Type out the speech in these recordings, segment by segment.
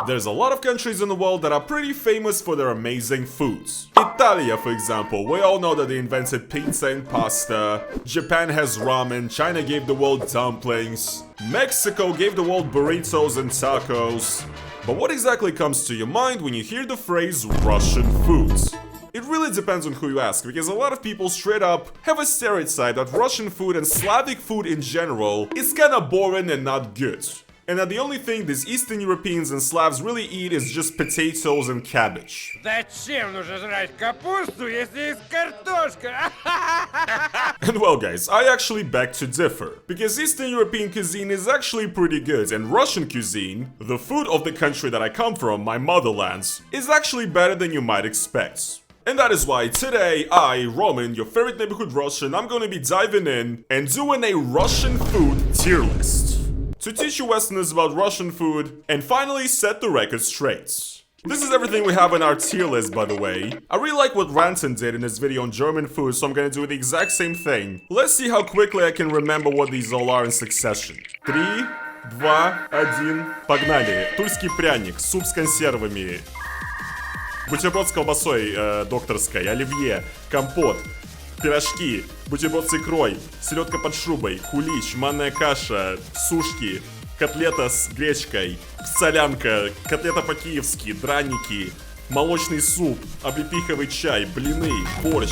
There's a lot of countries in the world that are pretty famous for their amazing foods. Italia, for example, we all know that they invented pizza and pasta. Japan has ramen, China gave the world dumplings. Mexico gave the world burritos and tacos. But what exactly comes to your mind when you hear the phrase Russian foods? It really depends on who you ask, because a lot of people straight up have a stereotype that Russian food and Slavic food in general is kinda boring and not good. And that the only thing these Eastern Europeans and Slavs really eat is just potatoes and cabbage. Зачем нужно жрать капусту, если есть картошка? And well guys, I actually beg to differ, because Eastern European cuisine is actually pretty good, and Russian cuisine, the food of the country that I come from, my motherland, is actually better than you might expect. And that is why today I, Roman, your favorite neighborhood Russian, I'm gonna be diving in and doing a Russian food tier list to teach you Westerners about Russian food and finally set the record straight. This is everything we have in our tier list, by the way. I really like what Ranton did in his video on German food, so I'm gonna do the exact same thing. Let's see how quickly I can remember what these all are in succession. 3, 2, 1, погнали. Тульский пряник, суп с консервами, бутерброд с колбасой докторской, оливье, компот, пирожки, бутерброд с икрой, селедка под шубой, кулич, манная каша, сушки, котлета с гречкой, солянка, котлета по-киевски, драники, молочный суп, облепиховый чай, блины, борщ,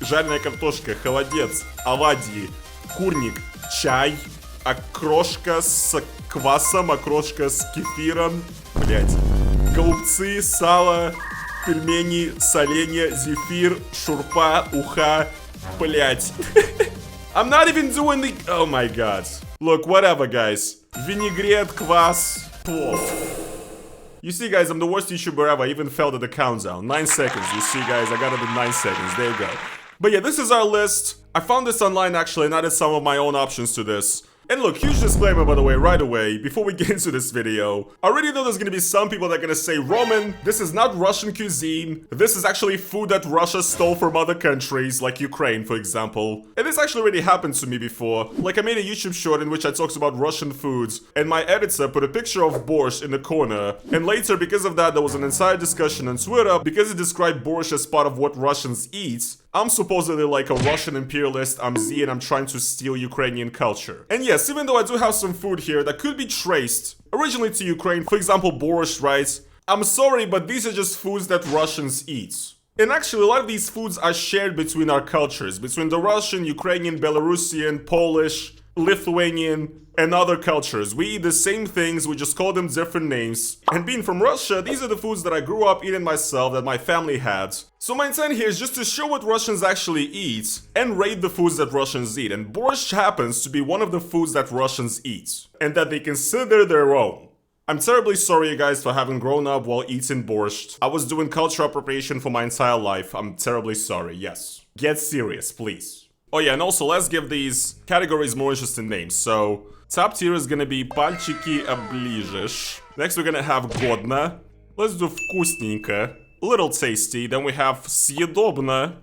жареная картошка, холодец, оладьи, курник, чай, окрошка с квасом, окрошка с кефиром, блять, голубцы, сало, пельмени, соленья, зефир, шурпа, уха, блять. I'm not even doing the... Oh my god. Look, whatever, guys. Vinaigrette, kvass, plov. You see, guys, I'm the worst YouTuber ever. I even failed at the countdown. 9 seconds. You see, guys, I got it in 9 seconds. There you go. But yeah, this is our list. I found this online, actually, and added some of my own options to this. And look, huge disclaimer, by the way, right away, before we get into this video. I already know there's gonna be some people that are gonna say, Roman, this is not Russian cuisine. This is actually food that Russia stole from other countries, like Ukraine, for example. And this actually already happened to me before. Like, I made a YouTube short in which I talked about Russian foods, and my editor put a picture of Borscht in the corner. And later, because of that, there was an entire discussion on Twitter, because it described Borscht as part of what Russians eat. I'm supposedly like a Russian imperialist, I'm Z, and I'm trying to steal Ukrainian culture. And yes, even though I do have some food here that could be traced originally to Ukraine, for example borscht, right? I'm sorry, but these are just foods that Russians eat. And actually, a lot of these foods are shared between our cultures, between the Russian, Ukrainian, Belarusian, Polish, Lithuanian, and other cultures. We eat the same things, we just call them different names. And being from Russia, these are the foods that I grew up eating myself, that my family had. So my intent here is just to show what Russians actually eat and rate the foods that Russians eat. And borscht happens to be one of the foods that Russians eat, and that they consider their own. I'm terribly sorry, you guys, for having grown up while eating borscht. I was doing cultural appropriation for my entire life. I'm terribly sorry, yes. Get serious, please. Oh yeah, and also let's give these categories more interesting names. So, top tier is gonna be пальчики оближешь. Next we're gonna have годно. Let's do вкусненько. Little tasty. Then we have съедобно.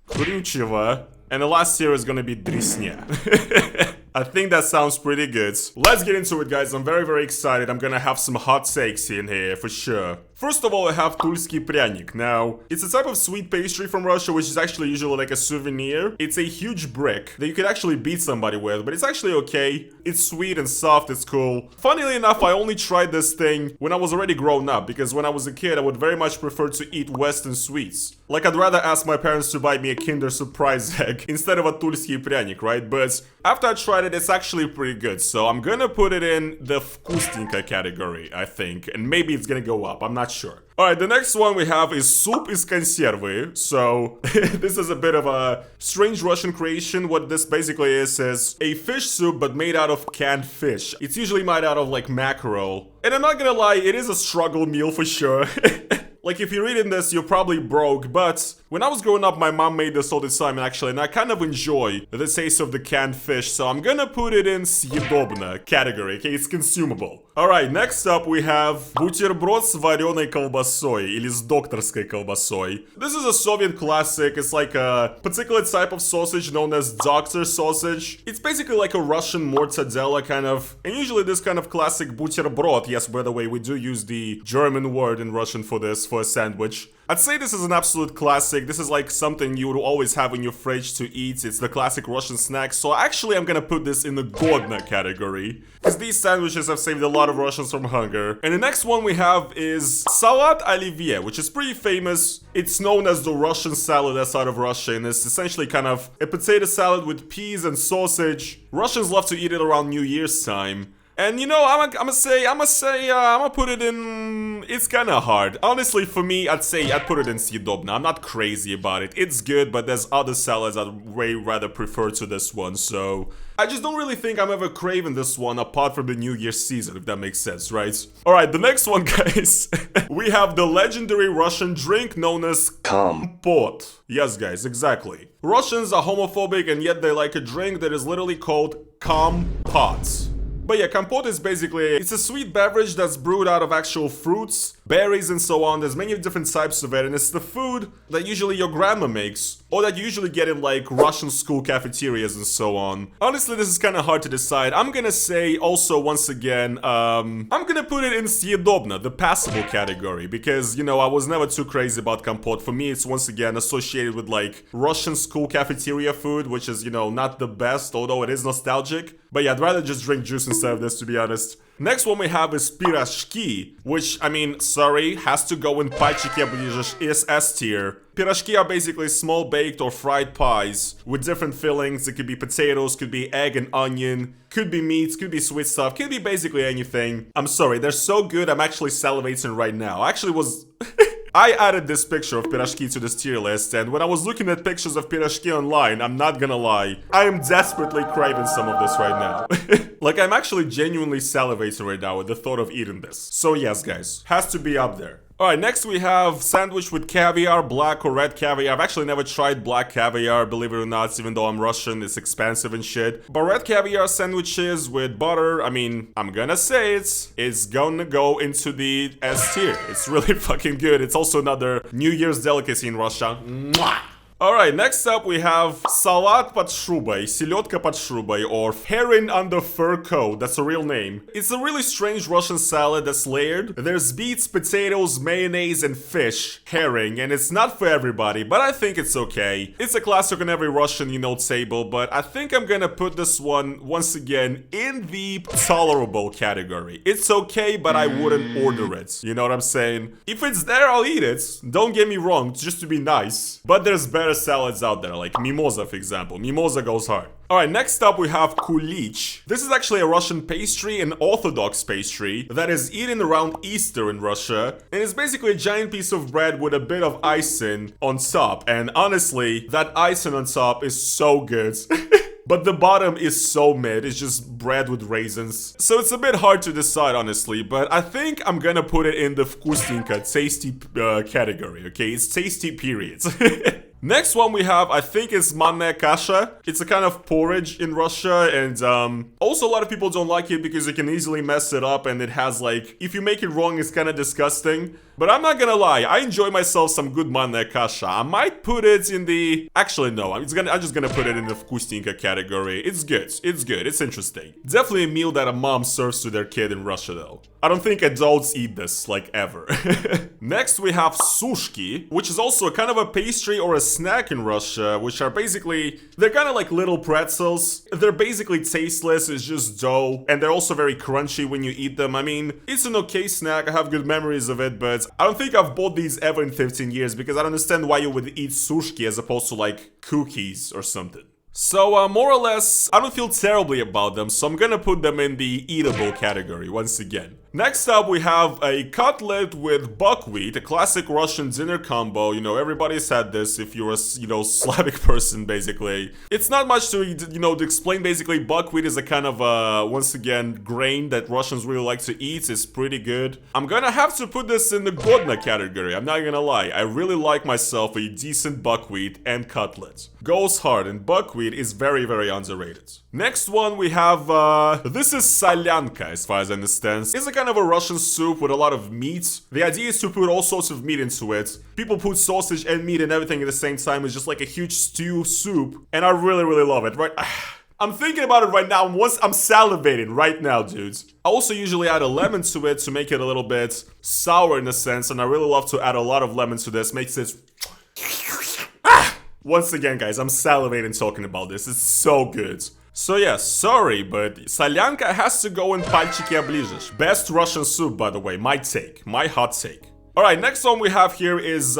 Хрючево. And the last tier is gonna be дресня. I think that sounds pretty good. Let's get into it, guys. I'm very, very excited. I'm gonna have some hot takes in here, for sure. First of all, I have тульский пряник. Now, it's a type of sweet pastry from Russia, which is actually usually like a souvenir. It's a huge brick that you could actually beat somebody with, but it's actually okay. It's sweet and soft, it's cool. Funnily enough, I only tried this thing when I was already grown up, because when I was a kid, I would very much prefer to eat Western sweets. Like, I'd rather ask my parents to buy me a Kinder Surprise egg instead of a тульский пряник, right? But after I tried it, it's actually pretty good. So I'm gonna put it in the вкусненько category, I think. And maybe it's gonna go up, I'm not sure. Alright, the next one we have is soup из консервы. So, this is a bit of a strange Russian creation. What this basically is a fish soup but made out of canned fish. It's usually made out of like mackerel. And I'm not gonna lie, it is a struggle meal for sure. Like, if you're reading this, you're probably broke, but when I was growing up, my mom made this all the time, actually, and I kind of enjoy the taste of the canned fish, so I'm gonna put it in съедобно category, okay? It's consumable. Alright, next up we have бутерброд с вареной колбасой, или с докторской колбасой. This is a Soviet classic. It's like a particular type of sausage known as doctor sausage. It's basically like a Russian mortadella kind of, and usually this kind of classic бутерброд, yes, by the way, we do use the German word in Russian for this, for a sandwich. I'd say this is an absolute classic. This is like something you would always have in your fridge to eat. It's the classic Russian snack. So actually I'm gonna put this in the godna category, because these sandwiches have saved a lot of Russians from hunger. And the next one we have is Salad Olivier, which is pretty famous. It's known as the Russian salad that's out of Russia, and it's essentially kind of a potato salad with peas and sausage. Russians love to eat it around New Year's time. And you know, I'm gonna put it in. It's kind of hard. Honestly, for me, I'd put it in съедобно. I'm not crazy about it. It's good, but there's other salads I'd way rather prefer to this one. So I just don't really think I'm ever craving this one apart from the New Year's season, if that makes sense, right? Alright, the next one, guys. We have the legendary Russian drink known as kompot. Yes, guys, exactly. Russians are homophobic, and yet they like a drink that is literally called kompot. But yeah, kompot is basically, it's a sweet beverage that's brewed out of actual fruits, berries and so on. There's many different types of it, and it's the food that usually your grandma makes, or that you usually get in like Russian school cafeterias and so on. Honestly, this is kind of hard to decide. I'm gonna say also, once again, I'm gonna put it in съедобно, the passable category, because, you know, I was never too crazy about kompot. For me, it's once again associated with like Russian school cafeteria food, which is, you know, not the best, although it is nostalgic. But yeah, I'd rather just drink juice instead of this, to be honest. Next one we have is пирожки, which, I mean, sorry, has to go in пальчики оближешь is S tier. Пирожки are basically small baked or fried pies with different fillings. It could be potatoes, could be egg and onion, could be meats, could be sweet stuff, could be basically anything. I'm sorry, they're so good, I'm actually salivating right now. I actually was... I added this picture of пирожки to this tier list, and when I was looking at pictures of пирожки online, I'm not gonna lie, I am desperately craving some of this right now. Like, I'm actually genuinely salivating right now with the thought of eating this. So yes, guys, has to be up there. Alright, next we have sandwich with caviar, black or red caviar. I've actually never tried black caviar, believe it or not, even though I'm Russian, it's expensive and shit. But red caviar sandwiches with butter, I mean, I'm gonna say it's gonna go into the S tier. It's really fucking good. It's also another New Year's delicacy in Russia. Mwah! Alright, next up we have салат под шубой, селедка под шубой, or herring under fur coat. That's a real name. It's a really strange Russian salad that's layered. There's beets, potatoes, mayonnaise, and fish, herring, and it's not for everybody, but I think it's okay. It's a classic on every Russian, you know, table, but I think I'm gonna put this one, once again, in the tolerable category. It's okay, but I wouldn't order it. You know what I'm saying? If it's there, I'll eat it. Don't get me wrong, just to be nice. But there's better salads out there, like mimosa, for example. Mimosa goes hard. Alright, next up we have kulich. This is actually a Russian pastry, an Orthodox pastry, that is eaten around Easter in Russia. And it's basically a giant piece of bread with a bit of icing on top. And honestly, that icing on top is so good. But the bottom is so mid, it's just bread with raisins. So it's a bit hard to decide, honestly, but I think I'm gonna put it in the вкусненько, tasty category, okay? It's tasty, period. Next one we have, I think, is manная каша. It's a kind of porridge in Russia, and also a lot of people don't like it because you can easily mess it up, and it has like, if you make it wrong, it's kind of disgusting. But I'm not gonna lie, I enjoy myself some good manная каша. I might put it in the... Actually, no, I'm just gonna put it in the вкусненько category. It's good, it's interesting. Definitely a meal that a mom serves to their kid in Russia, though. I don't think adults eat this, like, ever. Next, we have sushki, which is also kind of a pastry or a snack in Russia, which are basically... They're kind of like little pretzels. They're basically tasteless, it's just dough, and they're also very crunchy when you eat them. I mean, it's an okay snack, I have good memories of it, but I don't think I've bought these ever in 15 years because I don't understand why you would eat sushki as opposed to, like, cookies or something. So, more or less, I don't feel terribly about them, so I'm gonna put them in the eatable category once again. Next up, we have a cutlet with buckwheat, a classic Russian dinner combo. You know, everybody's had this if you're a, Slavic person, basically. It's not much to, to explain. Basically, buckwheat is a kind of, once again, grain that Russians really like to eat. It's pretty good. I'm gonna have to put this in the godna category. I'm not gonna lie. I really like myself a decent buckwheat and cutlet. Goes hard, and buckwheat is very, very underrated. Next one, we have, this is solyanka, as far as I understand. It's a kind of a Russian soup with a lot of meat. The idea is to put all sorts of meat into it. People put sausage and meat and everything at the same time. It's just like a huge stew soup, and I really, really love it, right? I'm thinking about it right now. I'm salivating right now, dudes. I also usually add a lemon to it to make it a little bit sour in a sense, and I really love to add a lot of lemon to this. Makes it... Once again, guys, I'm salivating talking about this. It's so good. So yeah, sorry, but solyanka has to go in palchiki оближешь. Best Russian soup, by the way. My take. My hot take. Alright, next one we have here is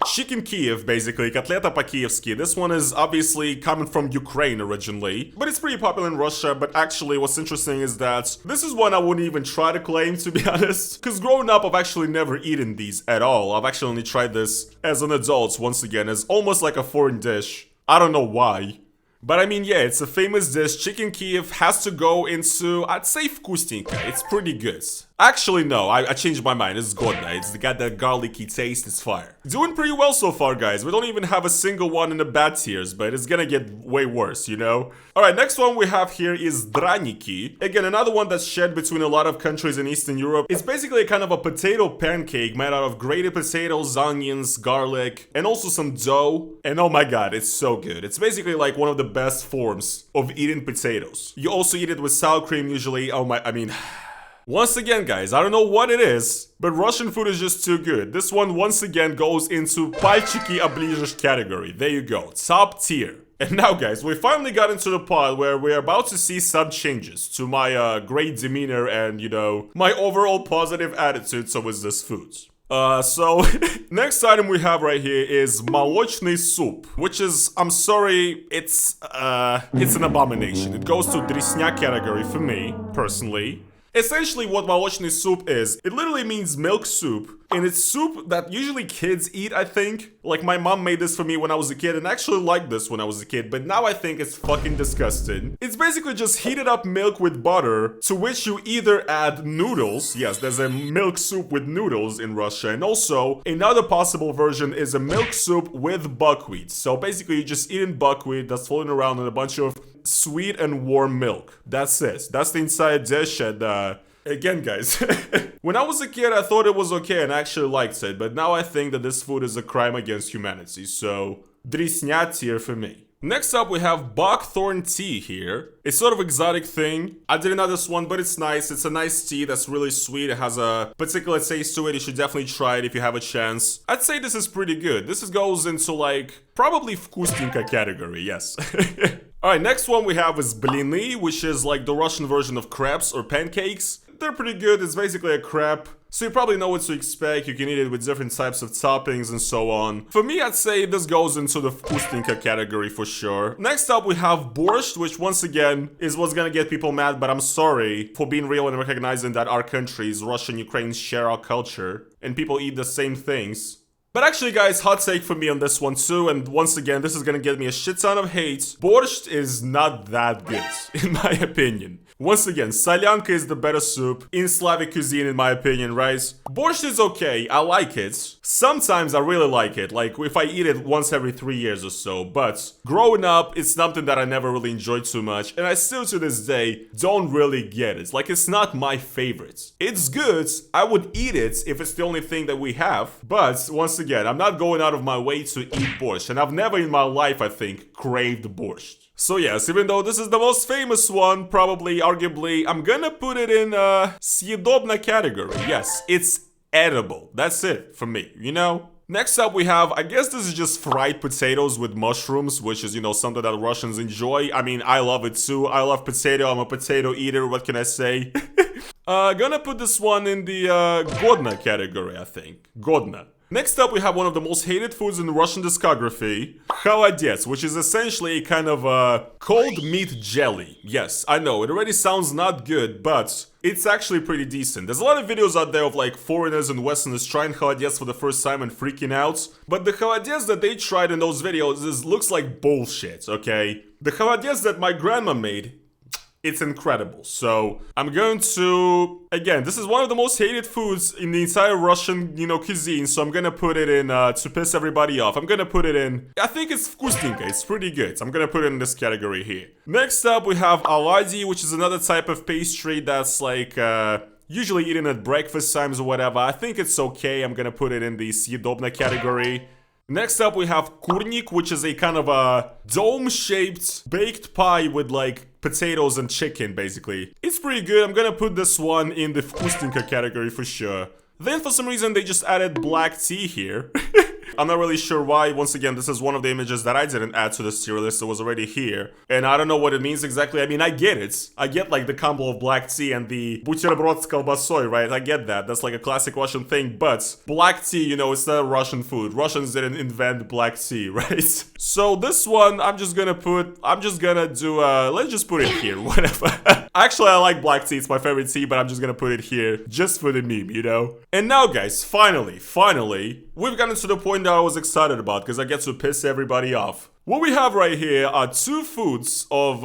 chicken Kiev, basically, kotleta po-kievski. This one is obviously coming from Ukraine originally, but it's pretty popular in Russia. But actually, what's interesting is that this is one I wouldn't even try to claim, to be honest. Because growing up, I've actually never eaten these at all. I've actually only tried this as an adult, once again, as almost like a foreign dish. I don't know why. But I mean, yeah, it's a famous dish. Chicken Kiev has to go into, I'd say, вкусненько. It's pretty good. Actually, no, I changed my mind. It's godna. It's got that garlicky taste. It's fire. Doing pretty well so far, guys. We don't even have a single one in the bad tiers, but it's gonna get way worse, you know? Alright, next one we have here is draniki. Again, another one that's shared between a lot of countries in Eastern Europe. It's basically a kind of a potato pancake made out of grated potatoes, onions, garlic, and also some dough. And oh my god, it's so good. It's basically like one of the best forms of eating potatoes. You also eat it with sour cream usually. Oh my, I mean... Once again, guys, I don't know what it is, but Russian food is just too good. This one, once again, goes into palchiki оближешь category. There you go. Top tier. And now, guys, we finally got into the part where we're about to see some changes to my great demeanor and, my overall positive attitude towards this food. So, next item we have right here is молочный soup, which is, I'm sorry, it's an abomination. It goes to дресня category for me, personally. Essentially, what молочный soup is, it literally means milk soup. And it's soup that usually kids eat, I think. Like, my mom made this for me when I was a kid, and I actually liked this when I was a kid, but now I think it's fucking disgusting. It's basically just heated up milk with butter, to which you either add noodles. Yes, there's a milk soup with noodles in Russia, and also, another possible version is a milk soup with buckwheat. So basically, you're just eating buckwheat that's floating around in a bunch of sweet and warm milk. That's it. That's the entire dish, and again, guys, when I was a kid, I thought it was okay and I actually liked it, but now I think that this food is a crime against humanity, so дресня tier for me. Next up, we have buckthorn tea here. It's sort of exotic thing. I didn't know this one, but it's nice. It's a nice tea that's really sweet. It has a particular taste to it. You should definitely try it if you have a chance. I'd say this is pretty good. This goes into like, probably вкусненько category, yes. Alright, next one we have is blины, which is like the Russian version of crepes or pancakes. They're pretty good. It's basically a crepe. So you probably know what to expect. You can eat it with different types of toppings and so on. For me, I'd say this goes into the вкусненько category for sure. Next up, we have borscht, which once again is what's gonna get people mad, but I'm sorry for being real and recognizing that our countries, Russia and Ukraine, share our culture and people eat the same things. But actually, guys, hot take for me on this one too, and once again, this is gonna get me a shit ton of hate. Borscht is not that good, in my opinion. Once again, solyanka is the better soup in Slavic cuisine, in my opinion, right? Borscht is okay, I like it. Sometimes I really like it, like if I eat it once every 3 years or so, but growing up, it's something that I never really enjoyed too much, and I still to this day don't really get it. Like, it's not my favorite. It's good, I would eat it if it's the only thing that we have, but once again, I'm not going out of my way to eat borscht, and I've never in my life, I think, craved borscht. So yes, even though this is the most famous one, probably, arguably, I'm gonna put it in съедобно category. Yes, it's edible. That's it for me, you know? Next up we have, I guess this is just fried potatoes with mushrooms, which is, something that Russians enjoy. I mean, I love it too. I love potato. I'm a potato eater. What can I say? Gonna put this one in the godna category, I think. Godna. Next up, we have one of the most hated foods in the Russian discography, холодец, which is essentially a kind of cold meat jelly. Yes, I know, it already sounds not good, but it's actually pretty decent. There's a lot of videos out there of like foreigners and Westerners trying холодец for the first time and freaking out, but the холодец that they tried in those videos looks like bullshit, okay? The холодец that my grandma made, it's incredible. So I'm going to, again, this is one of the most hated foods in the entire Russian, cuisine. So I'm gonna put it in to piss everybody off. I'm gonna put it in, I think it's вкусненько, it's pretty good. So I'm gonna put it in this category here. Next up, we have оладьи, which is another type of pastry that's like, usually eaten at breakfast times or whatever. I think it's okay. I'm gonna put it in the съедобно category. Next up, we have kurnik, which is a kind of a dome-shaped baked pie with like potatoes and chicken, basically. It's pretty good. I'm gonna put this one in the вкусненько category for sure. Then for some reason, they just added black tea here. I'm not really sure why. Once again, this is one of the images that I didn't add to the tier list. It was already here. And I don't know what it means exactly. I mean, I get it. I get like the combo of black tea and the бутерброд с колбасой, right? I get that. That's like a classic Russian thing. But black tea, it's not Russian food. Russians didn't invent black tea, right? So this one, I'm just gonna do, let's just put it here, whatever. Actually, I like black tea. It's my favorite tea, but I'm just gonna put it here just for the meme, And now, guys, finally, we've gotten to the point that I was excited about because I get to piss everybody off. What we have right here are two foods of,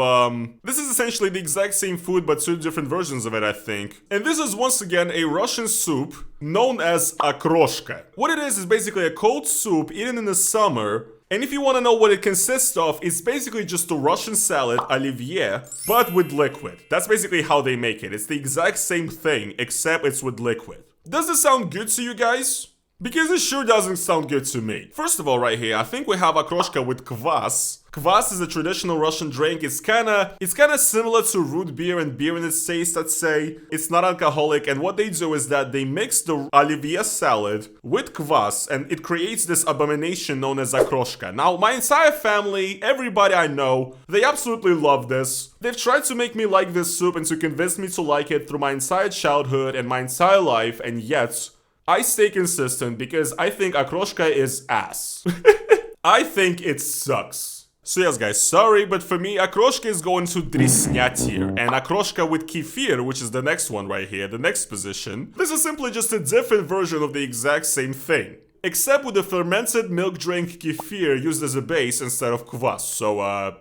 this is essentially the exact same food but two different versions of it, I think. And this is once again a Russian soup known as okroshka. What it is basically a cold soup eaten in the summer. And if you want to know what it consists of, it's basically just a Russian salad, olivier, but with liquid. That's basically how they make it. It's the exact same thing, except it's with liquid. Does this sound good to you guys? Because it sure doesn't sound good to me. First of all, right here, I think we have okroshka with kvass. Kvass is a traditional Russian drink. It's kinda similar to root beer and beer in its taste, I'd say. It's not alcoholic, and what they do is that they mix the olivier salad with kvass, and it creates this abomination known as okroshka. Now, my entire family, everybody I know, they absolutely love this. They've tried to make me like this soup and to convince me to like it through my entire childhood and my entire life, and yet I stay consistent because I think okroshka is ass. I think it sucks. So yes guys, sorry, but for me, okroshka is going to дресня tier. And okroshka with kefir, which is the next one right here, the next position, this is simply just a different version of the exact same thing. Except with the fermented milk drink kefir used as a base instead of kvass. So,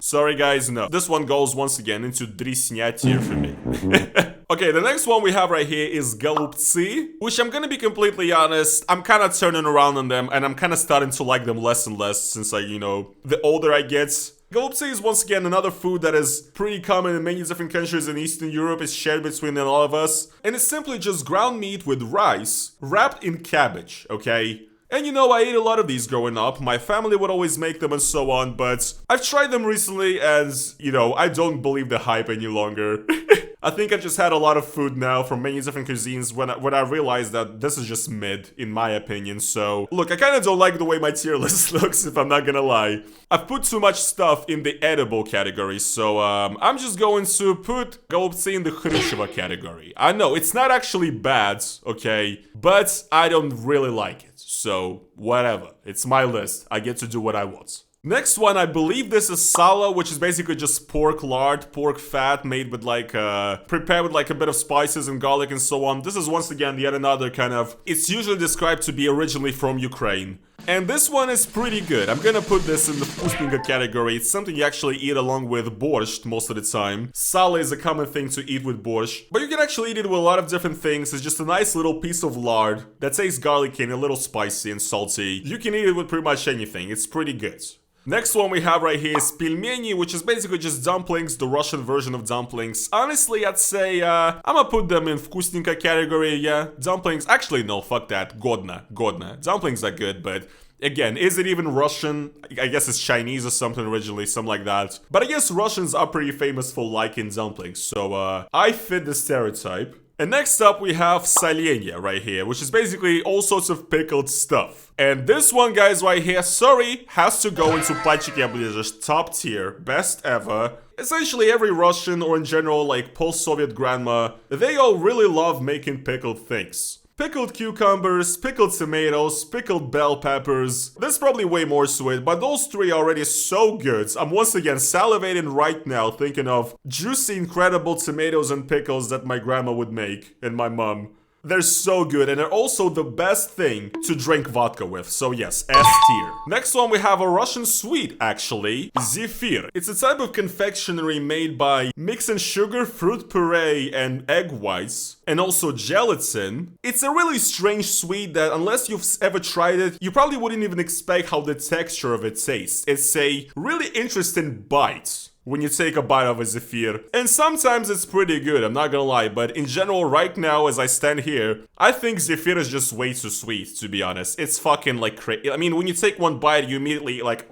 sorry guys, no. This one goes once again into дресня tier for me. Okay, the next one we have right here is голубцы, which I'm gonna be completely honest, I'm kind of turning around on them and I'm kind of starting to like them less and less since the older I get. Голубцы is once again another food that is pretty common in many different countries in Eastern Europe. It's shared between all of us. And it's simply just ground meat with rice wrapped in cabbage, okay? And I ate a lot of these growing up. My family would always make them and so on, but I've tried them recently and, I don't believe the hype any longer. I think I just had a lot of food now from many different cuisines when I realized that this is just mid, in my opinion. So, look, I kind of don't like the way my tier list looks, if I'm not gonna lie. I've put too much stuff in the edible category, so I'm just going to put голубцы in the хрюшево category. I know, it's not actually bad, okay, but I don't really like it. So, whatever. It's my list. I get to do what I want. Next one, I believe this is sala, which is basically just pork lard, pork fat made with prepared with a bit of spices and garlic and so on. This is once again yet another kind of, it's usually described to be originally from Ukraine. And this one is pretty good. I'm gonna put this in the вкусненько category. It's something you actually eat along with borscht most of the time. Sala is a common thing to eat with borscht, but you can actually eat it with a lot of different things. It's just a nice little piece of lard that tastes garlicky and a little spicy and salty. You can eat it with pretty much anything. It's pretty good. Next one we have right here is пельмени, which is basically just dumplings, the Russian version of dumplings. Honestly, I'd say, I'm gonna put them in вкусненько category, yeah. Dumplings, actually no, fuck that, godna. Dumplings are good, but again, is it even Russian? I guess it's Chinese or something originally, something like that. But I guess Russians are pretty famous for liking dumplings, so I fit the stereotype. And next up we have соленья right here, which is basically all sorts of pickled stuff. And this one, guys, right here, sorry, has to go into пальчики оближешь, top tier, best ever. Essentially every Russian or in general like post-Soviet grandma, they all really love making pickled things. pickled cucumbers, pickled tomatoes, pickled bell peppers. There's probably way more to it, but those three are already so good. I'm once again salivating right now thinking of juicy, incredible tomatoes and pickles that my grandma would make and my mom. They're so good, and they're also the best thing to drink vodka with, so yes, S tier. Next one, we have a Russian sweet, actually, zephyr. It's a type of confectionery made by mixing sugar, fruit puree, and egg whites, and also gelatin. It's a really strange sweet that, unless you've ever tried it, you probably wouldn't even expect how the texture of it tastes. It's a really interesting bite when you take a bite of a zephyr. And sometimes it's pretty good, I'm not gonna lie, but in general, right now, as I stand here, I think zephyr is just way too sweet, to be honest. It's fucking like crazy. I mean, when you take one bite, you immediately like,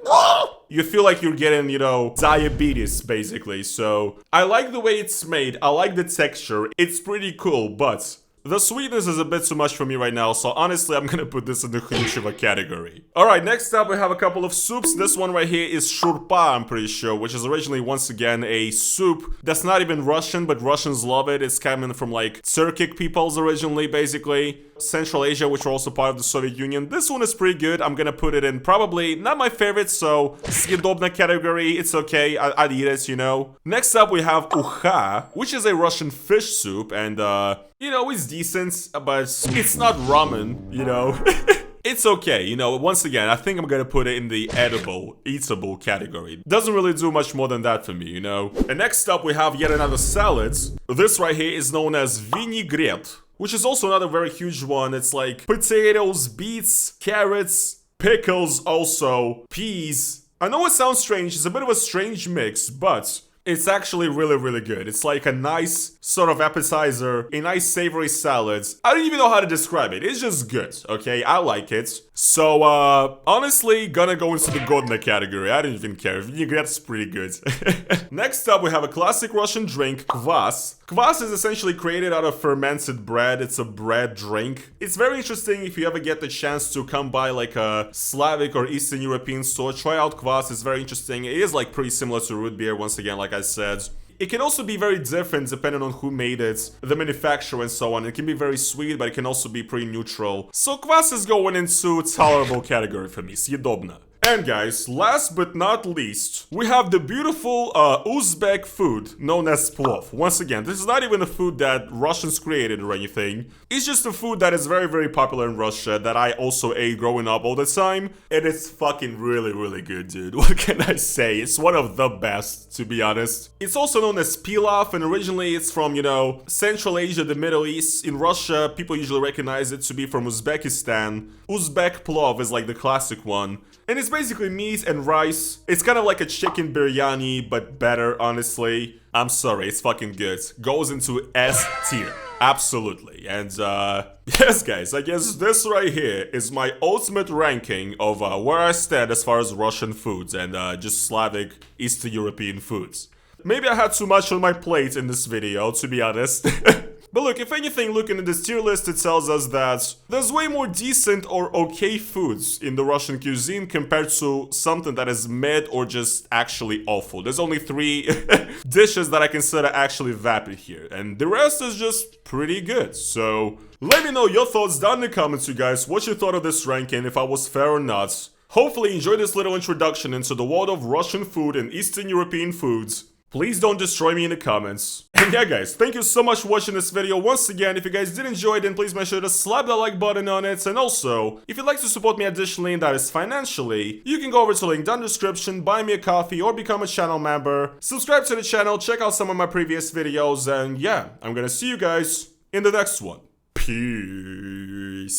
you feel like you're getting, you know, diabetes, basically. So, I like the way it's made, I like the texture, it's pretty cool, but the sweetness is a bit too much for me right now, so honestly, I'm gonna put this in the Khrushcheva category. Alright, next up we have a couple of soups. This one right here is shurpa, I'm pretty sure, which is originally, once again, a soup that's not even Russian, but Russians love it. It's coming from, like, Turkic peoples originally, basically. Central Asia, which were also part of the Soviet Union. This one is pretty good. I'm gonna put it in probably not my favorite, so съедобно category. It's okay, I'd eat it, you know. Next up we have uha, which is a Russian fish soup, and you know, it's decent, but it's not ramen, you know. It's okay, you know, once again, I think I'm gonna put it in the edible, eatable category. Doesn't really do much more than that for me, you know. And next up we have yet another salad. This right here is known as vinaigrette, which is also another very huge one. It's like potatoes, beets, carrots, pickles also, peas. I know it sounds strange, it's a bit of a strange mix, but it's actually really, really good. It's like a nice sort of appetizer, a nice savory salad. I don't even know how to describe it. It's just good, okay? I like it. So, honestly, gonna go into the Godna category. I don't even care. Vinaigrette's pretty good. Next up, we have a classic Russian drink, kvass. Kvass is essentially created out of fermented bread. It's a bread drink. It's very interesting if you ever get the chance to come by like a Slavic or Eastern European store. Try out kvass. It's very interesting. It is like pretty similar to root beer, once again, like I said. It can also be very different depending on who made it, the manufacturer and so on. It can be very sweet, but it can also be pretty neutral. So kvass is going into tolerable category for me, съедобно. And guys, last but not least, we have the beautiful Uzbek food known as plov. Once again, this is not even a food that Russians created or anything. It's just a food that is very, very popular in Russia that I also ate growing up all the time. And it's fucking really, really good, dude. What can I say? It's one of the best, to be honest. It's also known as pilaf, and originally it's from, you know, Central Asia, the Middle East. In Russia, people usually recognize it to be from Uzbekistan. Uzbek plov is like the classic one. And it's basically meat and rice. It's kind of like a chicken biryani, but better, honestly. I'm sorry, it's fucking good. Goes into S tier. Absolutely. And, yes, guys, I guess this right here is my ultimate ranking of where I stand as far as Russian foods and just Slavic, Eastern European foods. Maybe I had too much on my plate in this video, to be honest. But look, if anything, looking at this tier list, it tells us that there's way more decent or okay foods in the Russian cuisine compared to something that is mid or just actually awful. There's only 3 dishes that I consider actually vapid here, and the rest is just pretty good. So let me know your thoughts down in the comments, you guys, what you thought of this ranking, if I was fair or not. Hopefully you enjoyed this little introduction into the world of Russian food and Eastern European foods. Please don't destroy me in the comments. And yeah, guys, thank you so much for watching this video. Once again, if you guys did enjoy it, then please make sure to slap that like button on it. And also, if you'd like to support me additionally, and that is financially, you can go over to the link down in the description, buy me a coffee, or become a channel member. Subscribe to the channel, check out some of my previous videos, and yeah, I'm gonna see you guys in the next one. Peace.